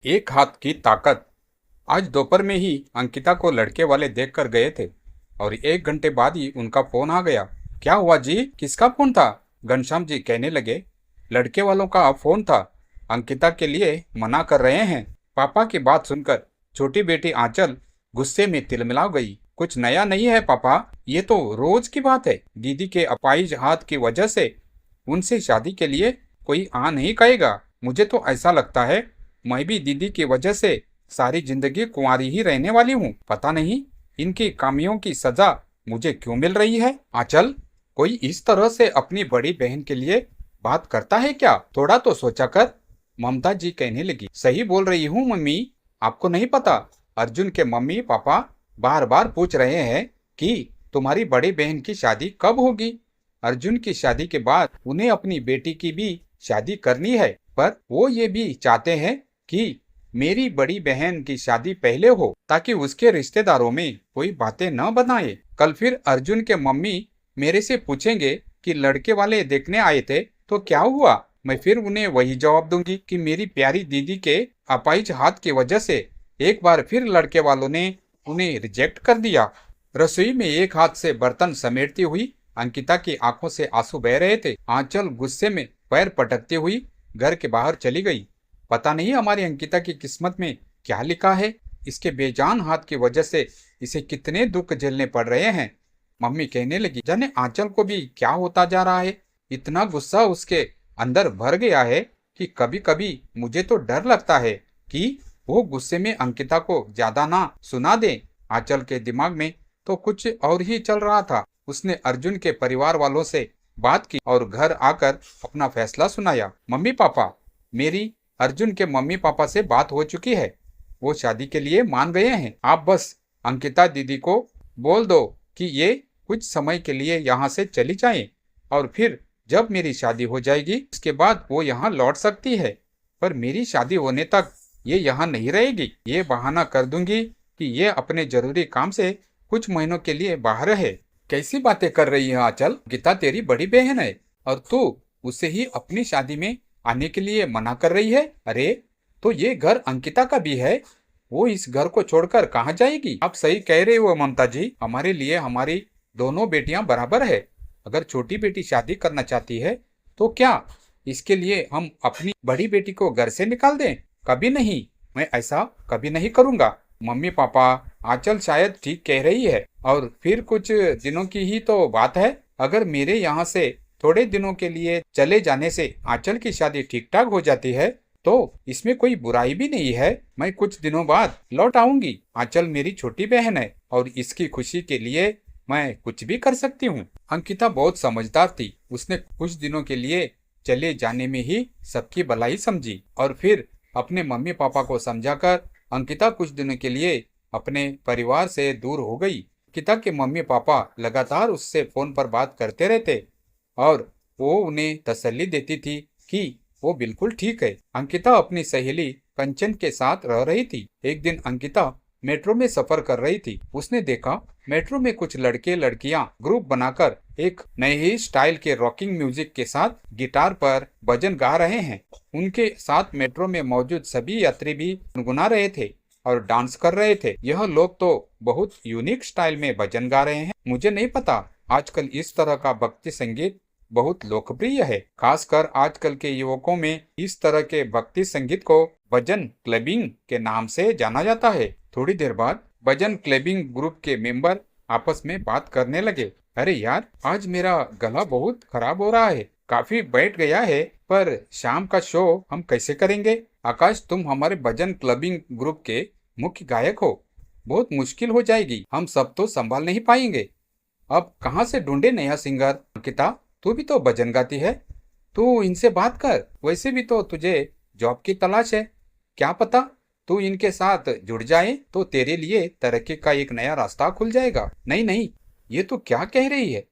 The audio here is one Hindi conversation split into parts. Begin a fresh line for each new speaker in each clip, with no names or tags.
एक हाथ की ताकत। आज दोपहर में ही अंकिता को लड़के वाले देख कर गए थे और 1 घंटे बाद ही उनका फोन आ गया। क्या हुआ जी, किसका फोन था? घनश्याम जी कहने लगे। लड़के वालों का फोन था, अंकिता के लिए मना कर रहे हैं। पापा की बात सुनकर छोटी बेटी आंचल गुस्से में तिलमिला गई। कुछ नया नहीं है पापा, ये तो रोज की बात है। दीदी के अपाहिज हाथ की वजह से उनसे शादी के लिए कोई आ नहीं कहेगा। मुझे तो ऐसा लगता है मैं भी दीदी की वजह से सारी जिंदगी कुंवारी ही रहने वाली हूँ। पता नहीं इनकी कामियों की सजा मुझे क्यों मिल रही है। आंचल, कोई इस तरह से अपनी बड़ी बहन के लिए बात करता है क्या? थोड़ा तो सोचा कर। ममता जी कहने लगी। सही बोल रही हूँ मम्मी, आपको नहीं पता, अर्जुन के मम्मी पापा बार बार पूछ रहे हैं कि तुम्हारी बड़ी बहन की शादी कब होगी। अर्जुन की शादी के बाद उन्हें अपनी बेटी की भी शादी करनी है, पर वो ये भी चाहते हैं कि मेरी बड़ी बहन की शादी पहले हो ताकि उसके रिश्तेदारों में कोई बातें न बनाए। कल फिर अर्जुन के मम्मी मेरे से पूछेंगे कि लड़के वाले देखने आए थे तो क्या हुआ। मैं फिर उन्हें वही जवाब दूंगी कि मेरी प्यारी दीदी के अपाहिज हाथ की वजह से एक बार फिर लड़के वालों ने उन्हें रिजेक्ट कर दिया। रसोई में एक हाथ से बर्तन समेटती हुई अंकिता की आंखों से आंसू बह रहे थे। आंचल गुस्से में पैर पटकती हुई घर के बाहर चली गई। पता नहीं हमारी अंकिता की किस्मत में क्या लिखा है। इसके बेजान हाथ की वजह से इसे कितने दुख झेलने पड़ रहे हैं। मम्मी कहने लगी, जाने आंचल को भी क्या होता जा रहा है। इतना गुस्सा उसके अंदर भर गया है कि कभी कभी मुझे तो डर लगता है कि वो गुस्से में अंकिता को ज्यादा ना सुना दे। आंचल के दिमाग में तो कुछ और ही चल रहा था। उसने अर्जुन के परिवार वालों से बात की और घर आकर अपना फैसला सुनाया। मम्मी पापा, मेरी अर्जुन के मम्मी पापा से बात हो चुकी है, वो शादी के लिए मान गए हैं। आप बस अंकिता दीदी को बोल दो कि ये कुछ समय के लिए यहाँ से चली जाएं और फिर जब मेरी शादी हो जाएगी उसके बाद वो यहाँ लौट सकती है, पर मेरी शादी होने तक ये यहाँ नहीं रहेगी। ये बहाना कर दूंगी कि ये अपने जरूरी काम से कुछ महीनों के लिए बाहर है। कैसी बातें कर रही है आंचल? गीता तेरी बड़ी बहन है और तू उसे ही अपनी शादी में आने के लिए मना कर रही है। अरे तो ये घर अंकिता का भी है, वो इस घर को छोड़कर कहाँ जाएगी? आप सही कह रहे हो ममता जी, हमारे लिए हमारी दोनों बेटियां बराबर है। अगर छोटी बेटी शादी करना चाहती है तो क्या इसके लिए हम अपनी बड़ी बेटी को घर से निकाल दें? कभी नहीं, मैं ऐसा कभी नहीं करूंगा। मम्मी पापा, आंचल शायद ठीक कह रही है और फिर कुछ दिनों की ही तो बात है। अगर मेरे यहाँ से थोड़े दिनों के लिए चले जाने से आंचल की शादी ठीक ठाक हो जाती है तो इसमें कोई बुराई भी नहीं है। मैं कुछ दिनों बाद लौट आऊंगी। आंचल मेरी छोटी बहन है और इसकी खुशी के लिए मैं कुछ भी कर सकती हूँ। अंकिता बहुत समझदार थी। उसने कुछ दिनों के लिए चले जाने में ही सबकी भलाई समझी और फिर अपने मम्मी पापा को समझाकर अंकिता कुछ दिनों के लिए अपने परिवार से दूर हो गई। अंकिता के मम्मी पापा लगातार उससे फोन पर बात करते रहते और वो उन्हें तसल्ली देती थी कि वो बिल्कुल ठीक है। अंकिता अपनी सहेली कंचन के साथ रह रही थी। एक दिन अंकिता मेट्रो में सफर कर रही थी। उसने देखा मेट्रो में कुछ लड़के लड़कियां ग्रुप बनाकर एक नए ही स्टाइल के रॉकिंग म्यूजिक के साथ गिटार पर भजन गा रहे हैं। उनके साथ मेट्रो में मौजूद सभी यात्री भी गुनगुना रहे थे और डांस कर रहे थे। यह लोग तो बहुत यूनिक स्टाइल में भजन गा रहे हैं। मुझे नहीं पता, आजकल इस तरह का भक्ति संगीत बहुत लोकप्रिय है। खासकर आजकल के युवकों में इस तरह के भक्ति संगीत को भजन क्लबिंग के नाम से जाना जाता है। थोड़ी देर बाद भजन क्लबिंग ग्रुप के मेंबर आपस में बात करने लगे। अरे यार, आज मेरा गला बहुत खराब हो रहा है, काफी बैठ गया है, पर शाम का शो हम कैसे करेंगे? आकाश, तुम हमारे भजन क्लबिंग ग्रुप के मुख्य गायक हो, बहुत मुश्किल हो जाएगी, हम सब तो संभाल नहीं पाएंगे। अब कहाँ से ढूंढे नया सिंगर? अंकिता, तू भी तो भजन गाती है, तू इनसे बात कर। वैसे भी तो तुझे जॉब की तलाश है, क्या पता तू इनके साथ जुड़ जाए तो तेरे लिए तरक्की का एक नया रास्ता खुल जाएगा। नहीं नहीं, ये तू क्या कह रही है?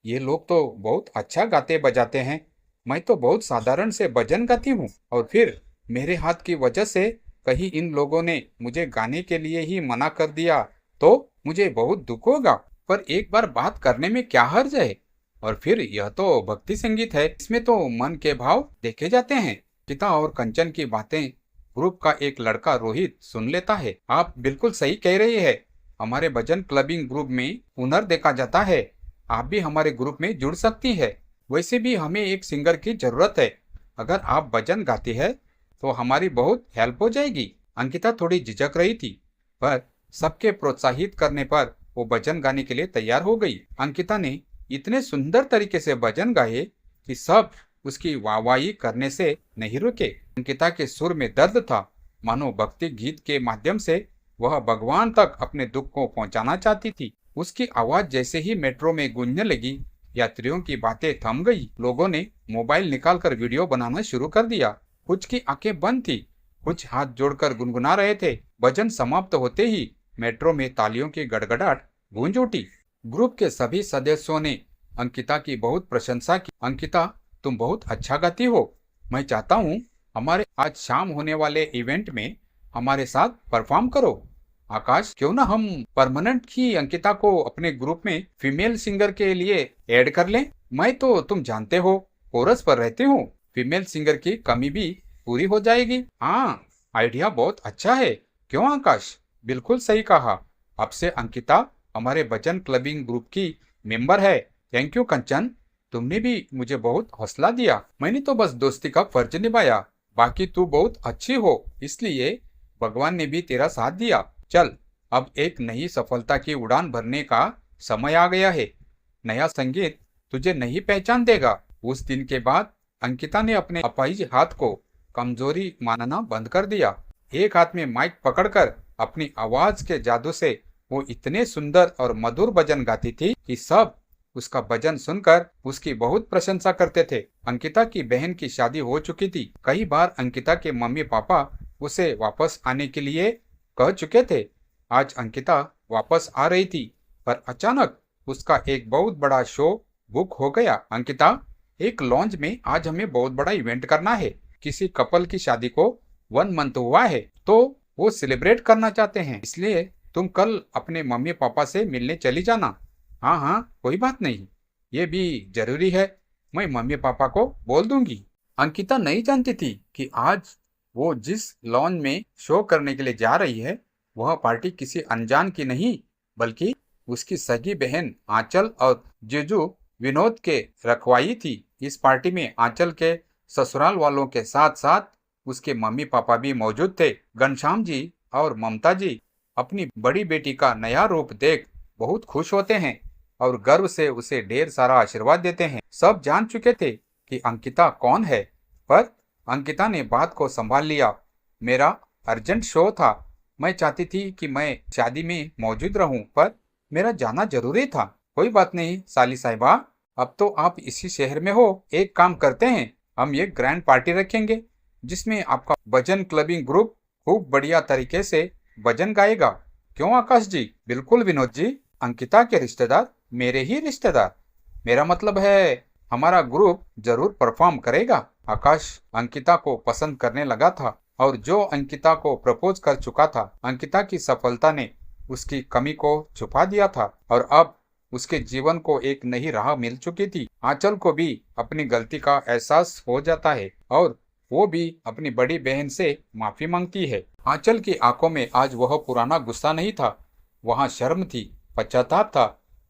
ये लोग तो बहुत अच्छा गाते बजाते हैं, मैं तो बहुत साधारण से भजन गाती हूँ और फिर मेरे हाथ की वजह से कहीं इन लोगों ने मुझे गाने के लिए ही मना कर दिया तो मुझे बहुत दुख होगा। पर एक बार बात करने में क्या हर्ज है? और फिर यह तो भक्ति संगीत है, इसमें तो मन के भाव देखे जाते हैं। पिता और कंचन की बातें ग्रुप का एक लड़का रोहित सुन लेता है। आप बिल्कुल सही कह रहे हैं। हमारे भजन क्लबिंग ग्रुप में हुनर देखा जाता है। आप भी हमारे ग्रुप में जुड़ सकती है। वैसे भी हमें एक सिंगर की जरूरत है। अगर आप भजन गाती है तो हमारी बहुत हेल्प हो जाएगी। अंकिता थोड़ी झिझक रही थी, पर सबके प्रोत्साहित करने पर वो भजन गाने के लिए तैयार हो गई। अंकिता ने इतने सुंदर तरीके से भजन गाए कि सब उसकी वाहवाही करने से नहीं रुके। अंकिता के सुर में दर्द था, मानो भक्ति गीत के माध्यम से वह भगवान तक अपने दुख को पहुंचाना चाहती थी। उसकी आवाज जैसे ही मेट्रो में गूंजने लगी, यात्रियों की बातें थम गई। लोगों ने मोबाइल निकालकर वीडियो बनाना शुरू कर दिया। कुछ की आंखें बंद थी, कुछ हाथ जोड़कर गुनगुना रहे थे। भजन समाप्त होते ही मेट्रो में तालियों की गड़गड़ाहट गूंज उठी। ग्रुप के सभी सदस्यों ने अंकिता की बहुत प्रशंसा की। अंकिता, तुम बहुत अच्छा गाती हो। मैं चाहता हूँ हमारे आज शाम होने वाले इवेंट में हमारे साथ परफॉर्म करो। आकाश, क्यों ना हम परमानेंट ही अंकिता को अपने ग्रुप में फीमेल सिंगर के लिए ऐड कर लें। मैं तो तुम जानते हो कोरस पर रहती हूँ। फीमेल सिंगर की कमी भी पूरी हो जाएगी। हाँ, आइडिया बहुत अच्छा है। क्यों आकाश? बिल्कुल सही कहा। अब से अंकिता हमारे भजन क्लबिंग ग्रुप की मेंबर है। थैंक यू कंचन, तुमने भी मुझे बहुत हौसला दिया। मैंने तो बस दोस्ती का फर्ज निभाया। बाकी तू बहुत अच्छी हो, इसलिए भगवान ने भी तेरा साथ दिया। चल, अब एक नई सफलता की उड़ान भरने का समय आ गया है। नया संगीत तुझे नहीं पहचान देगा। उस दिन के बाद अंकिता ने अपने अपाहिज हाथ को कमजोरी मानना बंद कर दिया। एक हाथ में माइक पकड़कर अपनी आवाज के जादू से वो इतने सुंदर और मधुर भजन गाती थी कि सब उसका भजन सुनकर उसकी बहुत प्रशंसा करते थे। अंकिता की बहन की शादी हो चुकी थी। कई बार अंकिता के मम्मी पापा उसे वापस आने के लिए कह चुके थे। आज अंकिता वापस आ रही थी, पर अचानक उसका एक बहुत बड़ा शो बुक हो गया। अंकिता, एक लॉन्च में आज हमें बहुत बड़ा इवेंट करना है। किसी कपल की शादी को 1 मंथ हुआ है, तो वो सेलिब्रेट करना चाहते हैं। इसलिए तुम कल अपने मम्मी पापा से मिलने चली जाना। हाँ हाँ, कोई बात नहीं, ये भी जरूरी है। मैं मम्मी पापा को बोल दूंगी। अंकिता नहीं जानती थी कि आज वो जिस लॉन्च में शो करने के लिए जा रही है, वह पार्टी किसी अनजान की नहीं, बल्कि उसकी सगी बहन आंचल और जीजू विनोद के रखवाई थी। इस पार्टी में आंचल के ससुराल वालों के साथ साथ उसके मम्मी पापा भी मौजूद थे। घनश्याम जी और ममता जी अपनी बड़ी बेटी का नया रूप देख बहुत खुश होते हैं और गर्व से उसे ढेर सारा आशीर्वाद देते हैं। सब जान चुके थे कि अंकिता कौन है, पर अंकिता ने बात को संभाल लिया। मेरा अर्जेंट शो था। मैं चाहती थी कि मैं शादी में मौजूद रहूं, पर मेरा जाना जरूरी था। कोई बात नहीं साली साहिबा, अब तो आप इसी शहर में हो। एक काम करते हैं, हम एक ग्रैंड पार्टी रखेंगे जिसमें आपका भजन क्लबिंग ग्रुप खूब बढ़िया तरीके से भजन गाएगा। क्यों आकाश जी? बिल्कुल विनोद जी, अंकिता के रिश्तेदार मेरे ही रिश्तेदार। मेरा मतलब है हमारा ग्रुप जरूर परफॉर्म करेगा। आकाश अंकिता को पसंद करने लगा था और जो अंकिता को प्रपोज कर चुका था। अंकिता की सफलता ने उसकी कमी को छुपा दिया था और अब उसके जीवन को एक नई राह मिल चुकी थी। आंचल को भी अपनी गलती का एहसास हो जाता है और वो भी अपनी बड़ी बहन से माफी मांगती है। आंचल की आंखों में आज वह पुराना गुस्सा नहीं था, वहाँ शर्म थी, पश्चाताप था।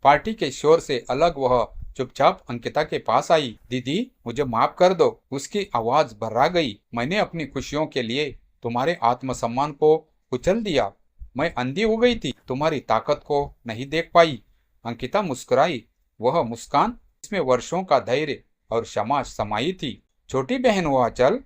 पार्टी के शोर से अलग वह चुपचाप अंकिता के पास आई। दीदी, मुझे माफ कर दो। उसकी आवाज भर्रा गई। मैंने अपनी खुशियों के लिए तुम्हारे आत्मसम्मान को कुचल दिया। मैं अंधी हो गई थी, तुम्हारी ताकत को नहीं देख पाई। अंकिता मुस्कुराई। वह मुस्कान इसमें वर्षों का धैर्य और क्षमा समाई थी। छोटी बहन हो आंचल,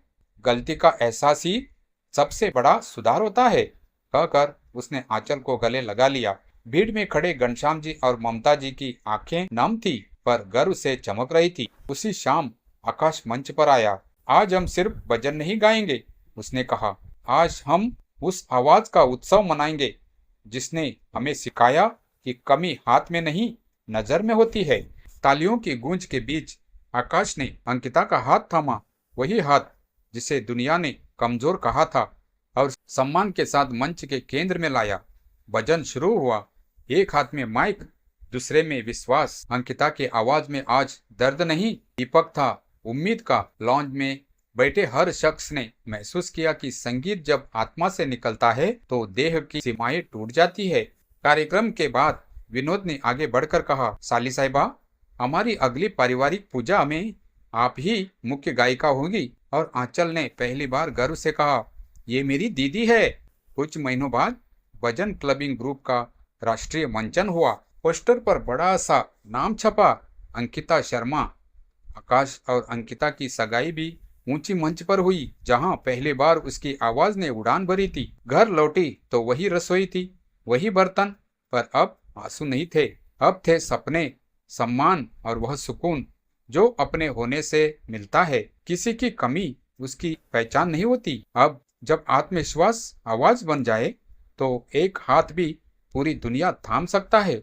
गलती का एहसास ही सबसे बड़ा सुधार होता है, कहकर उसने आंचल को गले लगा लिया। भीड़ में खड़े घनश्याम जी और ममता जी की आंखें नम थी, पर गर्व से चमक रही थी। उसी शाम आकाश मंच पर आया। आज हम सिर्फ भजन नहीं गाएंगे, उसने कहा। आज हम उस आवाज का उत्सव मनाएंगे जिसने हमें सिखाया कि कमी हाथ में नहीं, नजर में होती है। तालियों की गूंज के बीच आकाश ने अंकिता का हाथ थामा, वही हाथ जिसे दुनिया ने कमजोर कहा था, और सम्मान के साथ मंच के केंद्र में लाया। भजन शुरू हुआ। एक हाथ में माइक, दूसरे में विश्वास। अंकिता की आवाज में आज दर्द नहीं, दीपक था, उम्मीद का। लॉन्च में बैठे हर शख्स ने महसूस किया कि संगीत जब आत्मा से निकलता है तो देह की सीमाएं टूट जाती है। कार्यक्रम के बाद विनोद ने आगे बढ़कर कहा, साली साहिबा, हमारी अगली पारिवारिक पूजा में आप ही मुख्य गायिका होंगी। और आंचल ने पहली बार गर्व से कहा, ये मेरी दीदी है। कुछ महीनों बाद भजन क्लबिंग ग्रुप का राष्ट्रीय मंचन हुआ। पोस्टर पर बड़ा सा नाम छपा, अंकिता शर्मा। आकाश और अंकिता की सगाई भी ऊंची मंच पर हुई, जहां पहली बार उसकी आवाज ने उड़ान भरी थी। घर लौटी तो वही रसोई थी, वही बर्तन, पर अब आंसू नहीं थे। अब थे सपने, सम्मान और वह सुकून जो अपने होने से मिलता है। किसी की कमी उसकी पहचान नहीं होती। अब जब आत्मविश्वास आवाज बन जाए तो एक हाथ भी पूरी दुनिया थाम सकता है।